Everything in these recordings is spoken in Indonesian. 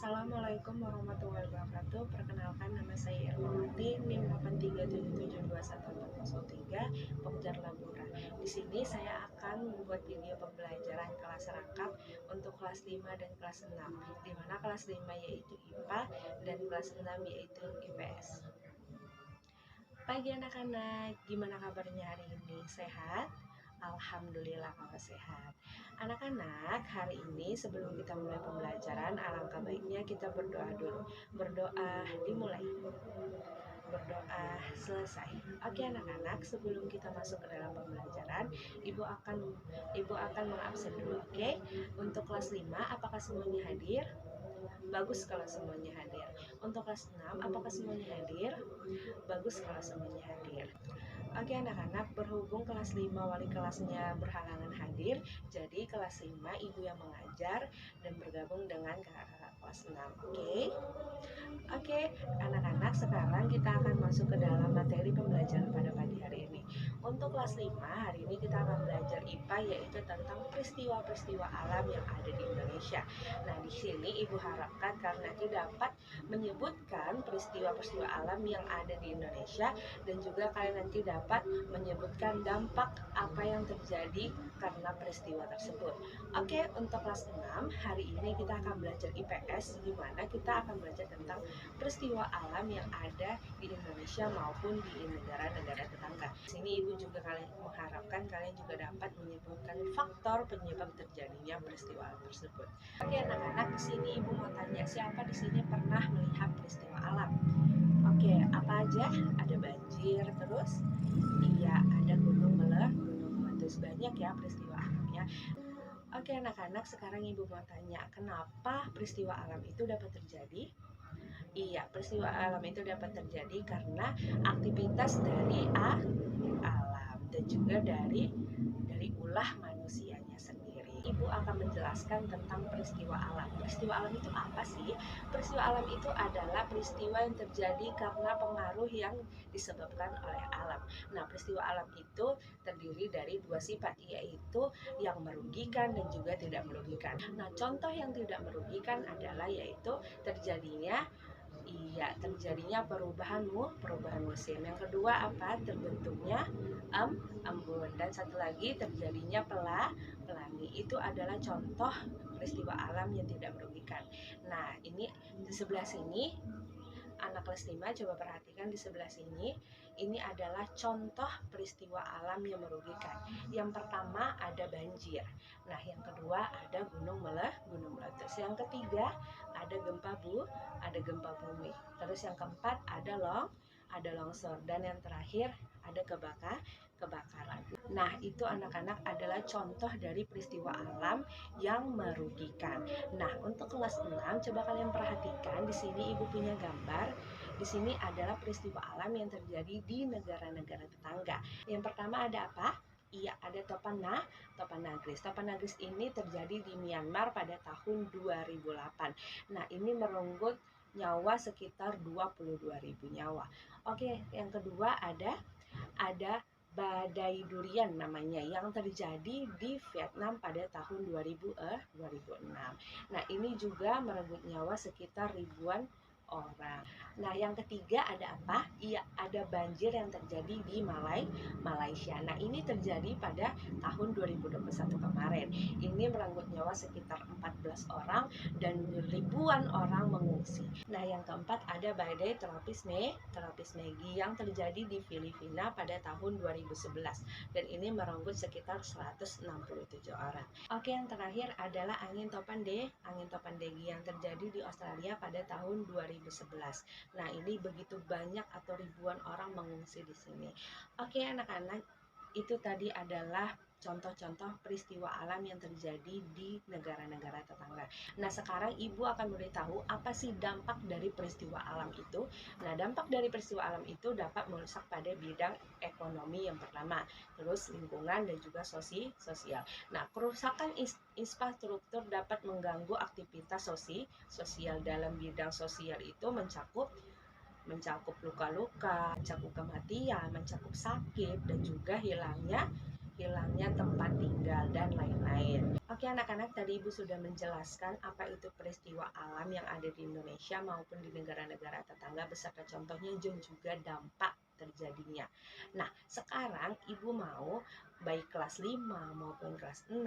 Assalamualaikum warahmatullahi wabarakatuh. Perkenalkan, nama saya Irmawati, NIM 837714403, pengejar Labora. Di sini saya akan membuat video pembelajaran kelas rangkap untuk kelas 5 dan kelas 6, di mana kelas 5 yaitu IPA dan kelas 6 yaitu IPS. Pagi anak-anak, gimana kabarnya hari ini? Sehat? Alhamdulillah kalau sehat. Anak-anak, hari ini sebelum kita mulai pembelajaran, alangkah baiknya kita berdoa dulu. Berdoa dimulai, berdoa selesai. Oke anak-anak, sebelum kita masuk ke dalam pembelajaran, ibu akan mengabsen dulu. Oke, untuk kelas 5 apakah semuanya hadir? Bagus kalau semuanya hadir. Untuk kelas 6 apakah semuanya hadir? Bagus kalau semuanya hadir. Oke anak-anak, berhubung kelas 5 wali kelasnya berhalangan hadir, jadi kelas 5 ibu yang mengajar dan bergabung dengan kakak-kakak kelas 6. Oke anak-anak, sekarang kita akan masuk ke dalam materi pembelajaran pada pagi hari ini. Untuk kelas 5 hari ini kita akan belajar IPA, yaitu tentang peristiwa-peristiwa alam yang ada di Indonesia. Nah, di sini ibu harapkan karena nanti dapat menyebutkan peristiwa-peristiwa alam yang ada di Indonesia, dan juga kalian nanti dapat menyebutkan dampak apa yang terjadi karena peristiwa tersebut. Oke, untuk kelas 6 hari ini kita akan belajar IPS, di mana kita akan belajar tentang peristiwa alam yang ada di Indonesia maupun di negara-negara tetangga. Di sini ibu juga mengharapkan kalian juga dapat menyebutkan faktor penyebab terjadinya peristiwa alam tersebut. Oke anak-anak, di sini ibu mau tanya, siapa di sini pernah melihat peristiwa alam? Oke, apa aja? Ada banjir, terus iya ada gunung meletus, banyak ya peristiwa alamnya. Oke anak-anak, sekarang ibu mau tanya, kenapa peristiwa alam itu dapat terjadi? Iya, peristiwa alam itu dapat terjadi karena aktivitas dari alam dan juga dari ulah manusianya sendiri. Ibu akan menjelaskan tentang peristiwa alam. Peristiwa alam itu apa sih? Peristiwa alam itu adalah peristiwa yang terjadi karena pengaruh yang disebabkan oleh alam. Nah, peristiwa alam itu terdiri dari dua sifat, yaitu yang merugikan dan juga tidak merugikan. Nah, contoh yang tidak merugikan adalah yaitu terjadinya perubahan musim. Yang kedua apa? Terbentuknya embun. Dan satu lagi, terjadinya pelangi. Itu adalah contoh peristiwa alam yang tidak merugikan. Nah, ini di sebelah sini anak kelas 5 coba perhatikan di sebelah sini. Ini adalah contoh peristiwa alam yang merugikan. Yang pertama ada banjir. Nah, yang kedua ada gunung meletus. Yang ketiga ada gempa bumi. Terus yang keempat ada longsor, dan yang terakhir ada kebakaran. Nah, itu anak-anak adalah contoh dari peristiwa alam yang merugikan. Nah, untuk kelas 6 coba kalian perhatikan, di sini ibu punya gambar. Di sini adalah peristiwa alam yang terjadi di negara-negara tetangga. Yang pertama ada apa? Iya, ada Topan Nagris. Topan Nagris ini terjadi di Myanmar pada tahun 2008. Nah, ini merenggut nyawa sekitar 22.000 nyawa. Oke, yang kedua ada badai durian namanya, yang terjadi di Vietnam pada tahun 2006. Nah, ini juga merenggut nyawa sekitar ribuan orang. Nah, yang ketiga ada apa? Iya, ada banjir yang terjadi di Malaysia. Nah, ini terjadi pada tahun 2021 kemarin. Ini merenggut nyawa sekitar 14 orang dan ribuan orang mengungsi. Nah, yang keempat ada badai tropis Maggie yang terjadi di Filipina pada tahun 2011, dan ini merenggut sekitar 167 orang. Oke, yang terakhir adalah angin topan Degi yang terjadi di Australia pada tahun 2011. Nah, ini begitu banyak atau ribuan orang mengungsi di sini. Oke, anak-anak, itu tadi adalah contoh-contoh peristiwa alam yang terjadi di negara-negara tetangga. Nah, sekarang ibu akan memberitahu apa sih dampak dari peristiwa alam itu. Nah, dampak dari peristiwa alam itu dapat merusak pada bidang ekonomi yang pertama, terus lingkungan dan juga sosial. Nah, kerusakan infrastruktur dapat mengganggu aktivitas sosial. Dalam bidang sosial itu mencakup luka-luka, mencakup kematian, mencakup sakit, dan juga hilangnya hilangnya tempat tinggal, dan lain-lain. Oke anak-anak, tadi Ibu sudah menjelaskan apa itu peristiwa alam yang ada di Indonesia maupun di negara-negara tetangga beserta contohnya dan juga dampak terjadinya. Nah, sekarang Ibu mau baik kelas 5 maupun kelas 6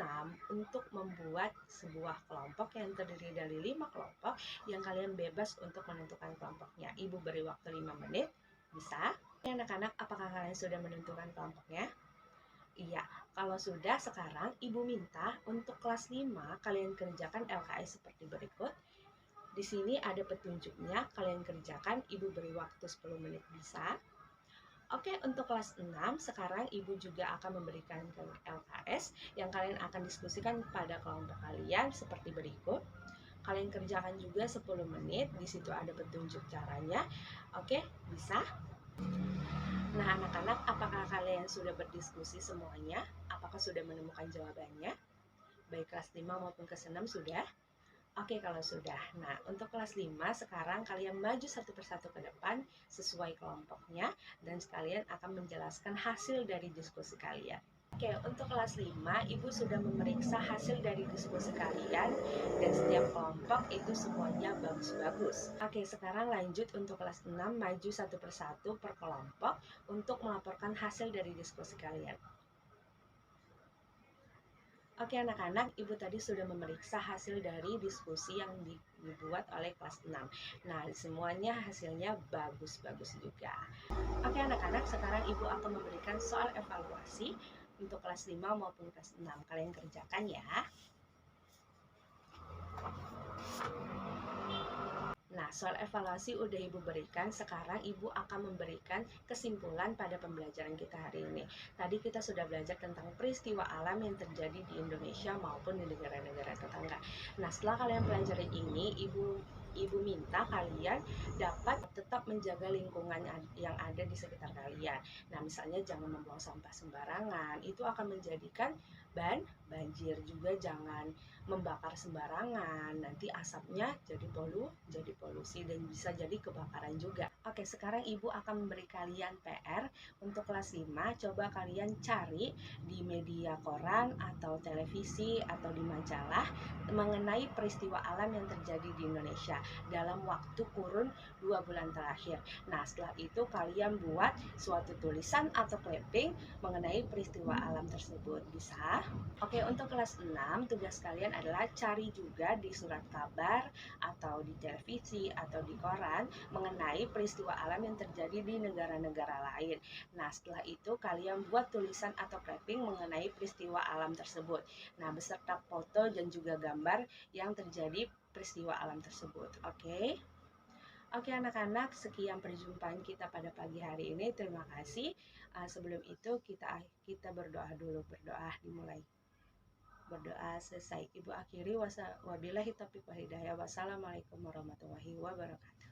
untuk membuat sebuah kelompok yang terdiri dari 5 kelompok yang kalian bebas untuk menentukan kelompoknya. Ibu beri waktu 5 menit. Bisa? Anak-anak, apakah kalian sudah menentukan kelompoknya? Iya, kalau sudah sekarang Ibu minta untuk kelas 5 kalian kerjakan LKS seperti berikut. Di sini ada petunjuknya, kalian kerjakan, Ibu beri waktu 10 menit bisa. Oke, untuk kelas 6 sekarang Ibu juga akan memberikan LKS yang kalian akan diskusikan pada kelompok kalian seperti berikut. Kalian kerjakan juga 10 menit, di situ ada petunjuk caranya. Oke, bisa? Nah, anak-anak, apakah kalian sudah berdiskusi semuanya? Apakah sudah menemukan jawabannya? Baik kelas 5 maupun kelas 6 sudah? Oke, kalau sudah. Nah, untuk kelas 5 sekarang kalian maju satu persatu ke depan sesuai kelompoknya dan sekalian akan menjelaskan hasil dari diskusi kalian. Oke, untuk kelas 5 Ibu sudah memeriksa hasil dari diskusi kalian dan setiap kelompok itu semuanya bagus-bagus. Oke, sekarang lanjut untuk kelas 6, maju satu persatu per kelompok untuk melaporkan hasil dari diskusi kalian. Oke anak-anak, Ibu tadi sudah memeriksa hasil dari diskusi yang dibuat oleh kelas 6. Nah, semuanya hasilnya bagus-bagus juga. Oke anak-anak, sekarang Ibu akan memberikan soal evaluasi untuk kelas 5 maupun kelas 6. Kalian kerjakan ya. Nah, soal evaluasi udah Ibu berikan, sekarang Ibu akan memberikan kesimpulan pada pembelajaran kita hari ini. Tadi kita sudah belajar tentang peristiwa alam yang terjadi di Indonesia maupun di negara-negara tetangga. Nah, setelah kalian pelajari ini, Ibu minta kalian dapat tetap menjaga lingkungan yang ada di sekitar kalian. Nah, misalnya jangan membuang sampah sembarangan, itu akan menjadikan banjir. Juga jangan membakar sembarangan, nanti asapnya jadi polusi dan bisa jadi kebakaran juga. Oke, sekarang Ibu akan memberi kalian PR untuk kelas 5. Coba kalian cari di media koran atau televisi atau di majalah mengenai peristiwa alam yang terjadi di Indonesia dalam waktu kurun 2 bulan terakhir. Nah, setelah itu kalian buat suatu tulisan atau clipping mengenai peristiwa alam tersebut. Bisa? Oke, untuk kelas 6, tugas kalian adalah cari juga di surat kabar atau di televisi atau di koran mengenai peristiwa alam yang terjadi di negara-negara lain. Nah, setelah itu kalian buat tulisan atau clipping mengenai peristiwa alam tersebut. Nah, beserta foto dan juga gambar yang terjadi peristiwa alam tersebut. Oke? Oke anak-anak, sekian perjumpaan kita pada pagi hari ini. Terima kasih. Sebelum itu kita berdoa dulu. Berdoa dimulai. Berdoa selesai. Ibu akhiri wabillahi taufiq wal hidayah. Wassalamualaikum warahmatullahi wabarakatuh.